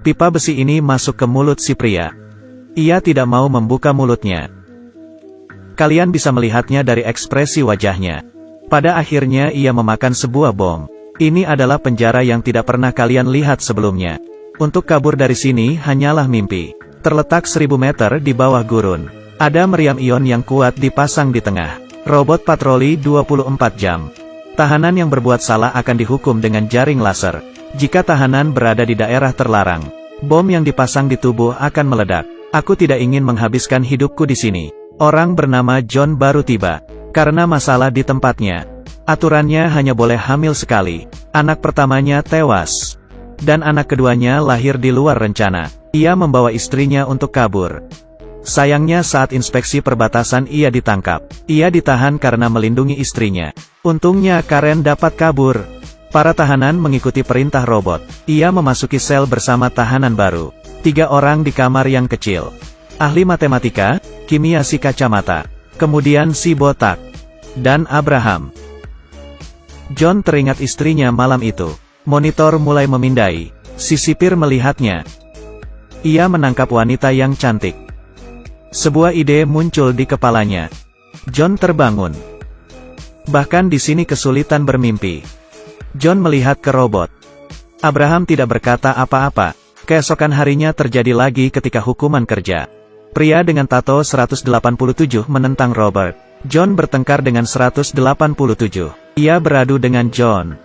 Pipa besi ini masuk ke mulut si pria. Ia tidak mau membuka mulutnya. Kalian bisa melihatnya dari ekspresi wajahnya. Pada akhirnya ia memakan sebuah bom. Ini adalah penjara yang tidak pernah kalian lihat sebelumnya. Untuk kabur dari sini hanyalah mimpi. Terletak 1000 meter di bawah gurun. Ada meriam ion yang kuat dipasang di tengah. Robot patroli 24 jam. Tahanan yang berbuat salah akan dihukum dengan jaring laser. Jika tahanan berada di daerah terlarang, bom yang dipasang di tubuh akan meledak. Aku tidak ingin menghabiskan hidupku di sini. Orang bernama John baru tiba. Karena masalah di tempatnya. Aturannya hanya boleh hamil sekali. Anak pertamanya tewas. Dan anak keduanya lahir di luar rencana. Ia membawa istrinya untuk kabur. Sayangnya saat inspeksi perbatasan ia ditangkap. Ia ditahan karena melindungi istrinya. Untungnya Karen dapat kabur. Para tahanan mengikuti perintah robot. Ia memasuki sel bersama tahanan baru. 3 orang di kamar yang kecil. Ahli matematika, kimia si kacamata. Kemudian si botak. Dan Abraham. John teringat istrinya malam itu. Monitor mulai memindai. Si sipir melihatnya. Ia menangkap wanita yang cantik. Sebuah ide muncul di kepalanya. John terbangun. Bahkan di sini kesulitan bermimpi. John melihat ke robot. Abraham tidak berkata apa-apa. Keesokan harinya terjadi lagi ketika hukuman kerja. Pria dengan tato 187 menentang Robert. John bertengkar dengan 187. Ia beradu dengan John.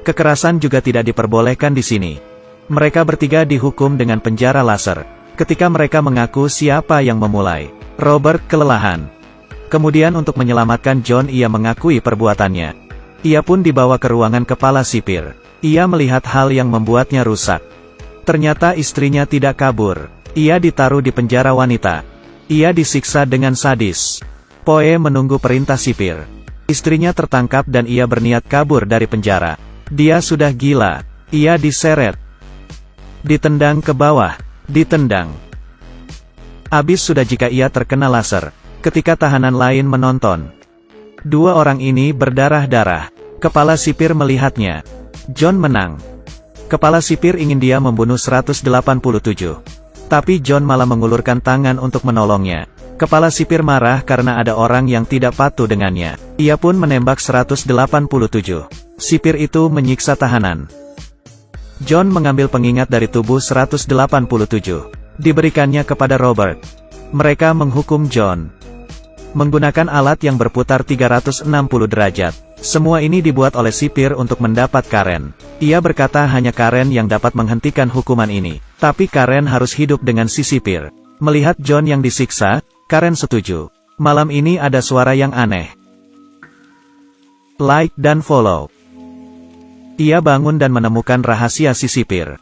Kekerasan juga tidak diperbolehkan di sini. Mereka bertiga dihukum dengan penjara laser. Ketika mereka mengaku siapa yang memulai, Robert kelelahan. Kemudian untuk menyelamatkan John ia mengakui perbuatannya. Ia pun dibawa ke ruangan kepala sipir. Ia melihat hal yang membuatnya rusak. Ternyata istrinya tidak kabur. Ia ditaruh di penjara wanita. Ia disiksa dengan sadis. Poe menunggu perintah sipir. Istrinya tertangkap dan ia berniat kabur dari penjara. Dia sudah gila. Ia diseret. Ditendang ke bawah. Ditendang. Habis sudah jika ia terkena laser. Ketika tahanan lain menonton. 2 orang ini berdarah-darah. Kepala sipir melihatnya. John menang. Kepala sipir ingin dia membunuh 187. Tapi John malah mengulurkan tangan untuk menolongnya. Kepala sipir marah karena ada orang yang tidak patuh dengannya. Ia pun menembak 187. Sipir itu menyiksa tahanan. John mengambil pengingat dari tubuh 187. Diberikannya kepada Robert. Mereka menghukum John. Menggunakan alat yang berputar 360 derajat. Semua ini dibuat oleh sipir untuk mendapat Karen. Ia berkata hanya Karen yang dapat menghentikan hukuman ini. Tapi Karen harus hidup dengan si sipir. Melihat John yang disiksa, Karen setuju. Malam ini ada suara yang aneh. Like dan follow. Ia bangun dan menemukan rahasia si sipir.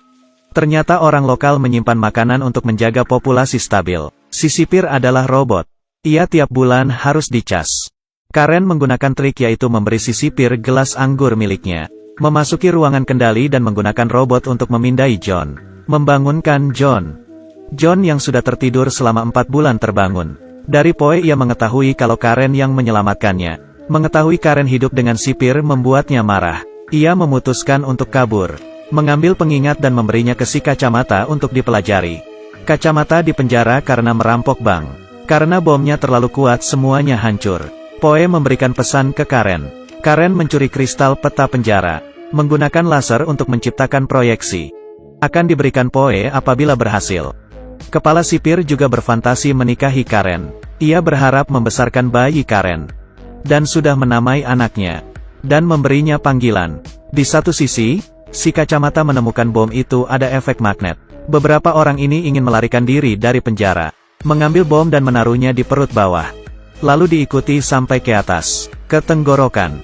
Ternyata orang lokal menyimpan makanan untuk menjaga populasi stabil. Si sipir adalah robot. Ia tiap bulan harus dicas. Karen menggunakan trik yaitu memberi si sipir gelas anggur miliknya. Memasuki ruangan kendali dan menggunakan robot untuk memindai John. Membangunkan John. John yang sudah tertidur selama 4 bulan terbangun. Dari Poe ia mengetahui kalau Karen yang menyelamatkannya. Mengetahui Karen hidup dengan sipir membuatnya marah. Ia memutuskan untuk kabur. Mengambil pengingat dan memberinya ke si kacamata untuk dipelajari. Kacamata dipenjara karena merampok bank. Karena bomnya terlalu kuat semuanya hancur. Poe memberikan pesan ke Karen. Karen mencuri kristal peta penjara. Menggunakan laser untuk menciptakan proyeksi. Akan diberikan Poe apabila berhasil. Kepala sipir juga berfantasi menikahi Karen. Ia berharap membesarkan bayi Karen. Dan sudah menamai anaknya. Dan memberinya panggilan. Di satu sisi, si kacamata menemukan bom itu ada efek magnet. Beberapa orang ini ingin melarikan diri dari penjara. Mengambil bom dan menaruhnya di perut bawah. Lalu diikuti sampai ke atas, ke tenggorokan.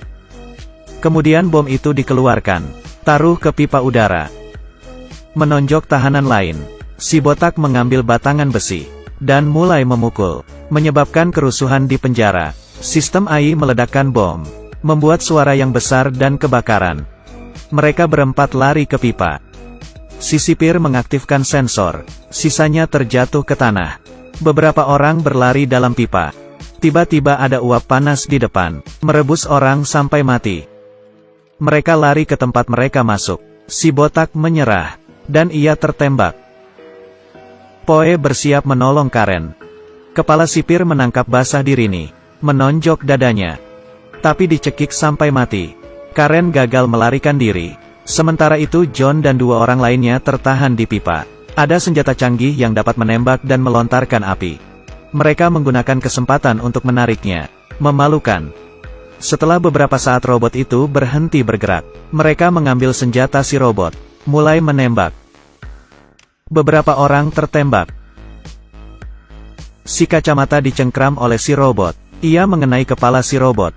Kemudian bom itu dikeluarkan. Taruh ke pipa udara. Menonjok tahanan lain. Si botak mengambil batangan besi. Dan mulai memukul. Menyebabkan kerusuhan di penjara. Sistem AI meledakkan bom. Membuat suara yang besar dan kebakaran. Mereka berempat lari ke pipa. Si sipir mengaktifkan sensor. Sisanya terjatuh ke tanah. Beberapa orang berlari dalam pipa. Tiba-tiba ada uap panas di depan. Merebus orang sampai mati. Mereka lari ke tempat mereka masuk. Si botak menyerah. Dan ia tertembak. Poe bersiap menolong Karen. Kepala sipir menangkap basah di Rini, menonjok dadanya. Tapi dicekik sampai mati. Karen gagal melarikan diri. Sementara itu John dan 2 orang lainnya tertahan di pipa. Ada senjata canggih yang dapat menembak dan melontarkan api. Mereka menggunakan kesempatan untuk menariknya. Memalukan. Setelah beberapa saat robot itu berhenti bergerak, mereka mengambil senjata si robot, mulai menembak. Beberapa orang tertembak. Si kacamata dicengkram oleh si robot. Ia mengenai kepala si robot.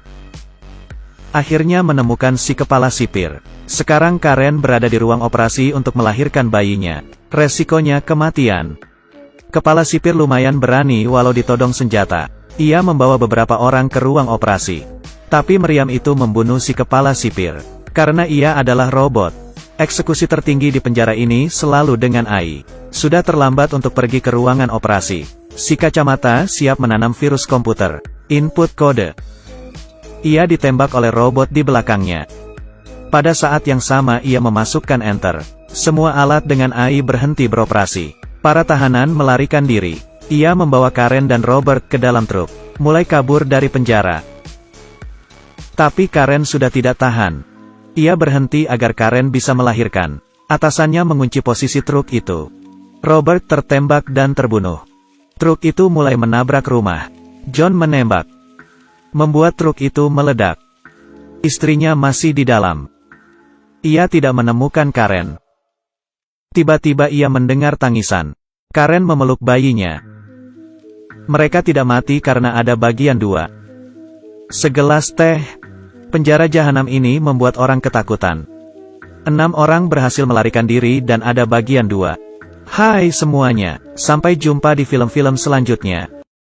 Akhirnya menemukan si kepala sipir. Sekarang Karen berada di ruang operasi untuk melahirkan bayinya. Resikonya kematian. Kepala sipir lumayan berani walau ditodong senjata. Ia membawa beberapa orang ke ruang operasi. Tapi meriam itu membunuh si kepala sipir. Karena ia adalah robot. Eksekusi tertinggi di penjara ini selalu dengan AI. Sudah terlambat untuk pergi ke ruangan operasi. Si kacamata siap menanam virus komputer. Input kode. Ia ditembak oleh robot di belakangnya. Pada saat yang sama ia memasukkan enter. Semua alat dengan AI berhenti beroperasi. Para tahanan melarikan diri. Ia membawa Karen dan Robert ke dalam truk. Mulai kabur dari penjara. Tapi Karen sudah tidak tahan. Ia berhenti agar Karen bisa melahirkan. Atasannya mengunci posisi truk itu. Robert tertembak dan terbunuh. Truk itu mulai menabrak rumah. John menembak. Membuat truk itu meledak. Istrinya masih di dalam. Ia tidak menemukan Karen. Tiba-tiba ia mendengar tangisan. Karen memeluk bayinya. Mereka tidak mati karena ada bagian 2. Segelas teh. Penjara jahanam ini membuat orang ketakutan. 6 orang berhasil melarikan diri dan ada bagian 2. Hai semuanya, sampai jumpa di film-film selanjutnya.